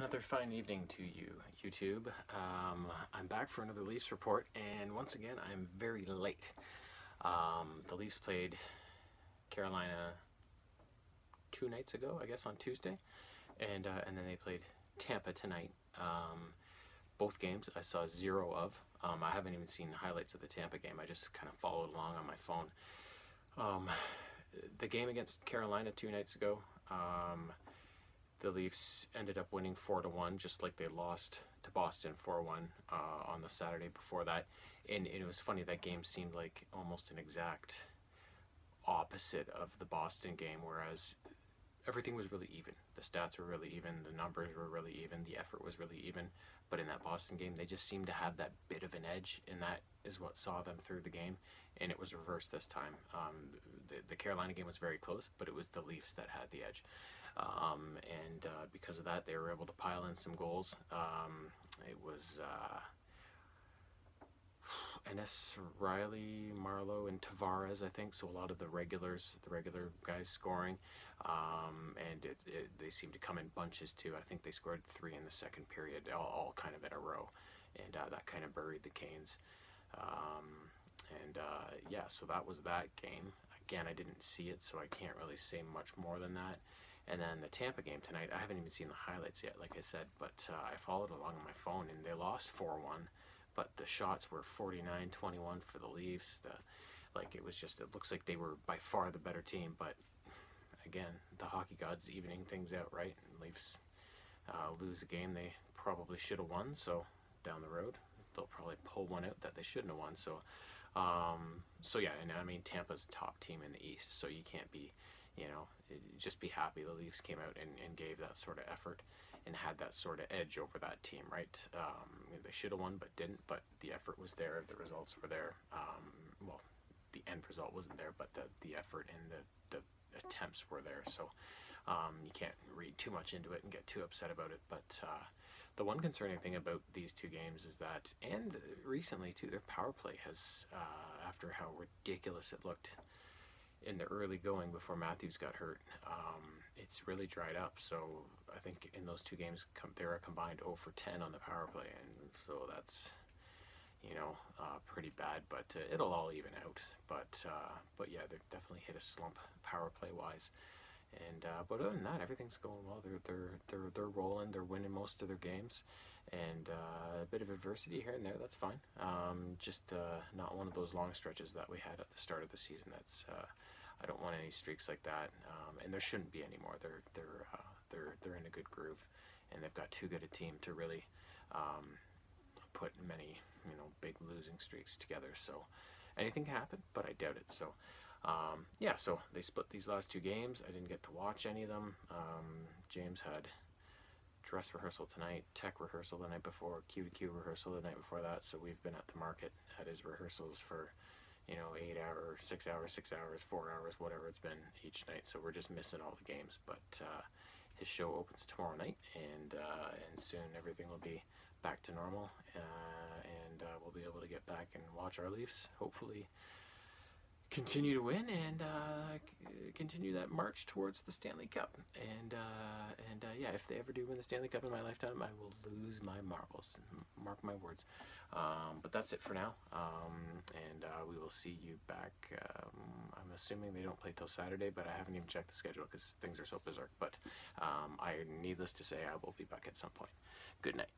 Another fine evening to you, YouTube. I'm back for another Leafs report, and once again, I'm very late. The Leafs played Carolina 2 nights ago, I guess, on Tuesday, and then they played Tampa tonight. Both games I saw zero of. I haven't even seen highlights of the Tampa game. I just kind of followed along on my phone. The game against Carolina 2 nights ago, the Leafs ended up winning 4-1, just like they lost to Boston 4-1 on the Saturday before that. And it was funny, that game seemed like almost an exact opposite of the Boston game, whereas everything was really even. The stats were really even, the numbers were really even, the effort was really even. But in that Boston game, they just seemed to have that bit of an edge, and that is what saw them through the game. And it was reversed this time. The Carolina game was very close, but it was the Leafs that had the edge. Because of that, they were able to pile in some goals. It was Ennis, Riley, Marlowe, and Tavares, I think. So a lot of the regular guys scoring. They seemed to come in bunches too. I think they scored 3 in the second period, all kind of in a row. And that kind of buried the Canes. Yeah, so that was that game. Again, I didn't see it, so I can't really say much more than that. And then the Tampa game tonight, I haven't even seen the highlights yet, like I said, but I followed along on my phone, and they lost 4-1, but the shots were 49-21 for the Leafs. It looks like they were by far the better team, but again, the hockey gods evening things out, right? And Leafs lose a game they probably should have won, so down the road, they'll probably pull one out that they shouldn't have won. So yeah, and I mean, Tampa's top team in the East, so you can't be, just be happy the Leafs came out and gave that sort of effort and had that sort of edge over that team, right? They should have won but didn't, but the effort was there, the results were there. Well, the end result wasn't there, but the effort and the attempts were there, so you can't read too much into it and get too upset about it. But the one concerning thing about these two games is that, and recently too, their power play has, after how ridiculous it looked in the early going before Matthews got hurt, it's really dried up. So I think in those two games, they're a combined 0 for 10 on the power play, and so that's, pretty bad, but it'll all even out. But yeah, they've definitely hit a slump power play wise. And but other than that, everything's going well. They're rolling. They're winning most of their games, and a bit of adversity here and there. That's fine. Just not one of those long stretches that we had at the start of the season. That's I don't want any streaks like that, and there shouldn't be anymore. They're in a good groove, and they've got too good a team to really put many big losing streaks together. So anything can happen, but I doubt it. So. Yeah, so they split these last two games. I didn't get to watch any of them. James had dress rehearsal tonight, tech rehearsal the night before, Q2Q rehearsal the night before that. So we've been at the market at his rehearsals for 8 hours, 6 hours, 6 hours, 4 hours, whatever it's been each night. So we're just missing all the games. But his show opens tomorrow night, and soon everything will be back to normal, and we'll be able to get back and watch our Leafs, hopefully continue to win, and continue that march towards the Stanley Cup. And yeah, if they ever do win the Stanley Cup in my lifetime, I will lose my marbles. Mark my words. But that's it for now. And we will see you back. I'm assuming they don't play till Saturday, but I haven't even checked the schedule because things are so berserk. But needless to say, I will be back at some point. Good night.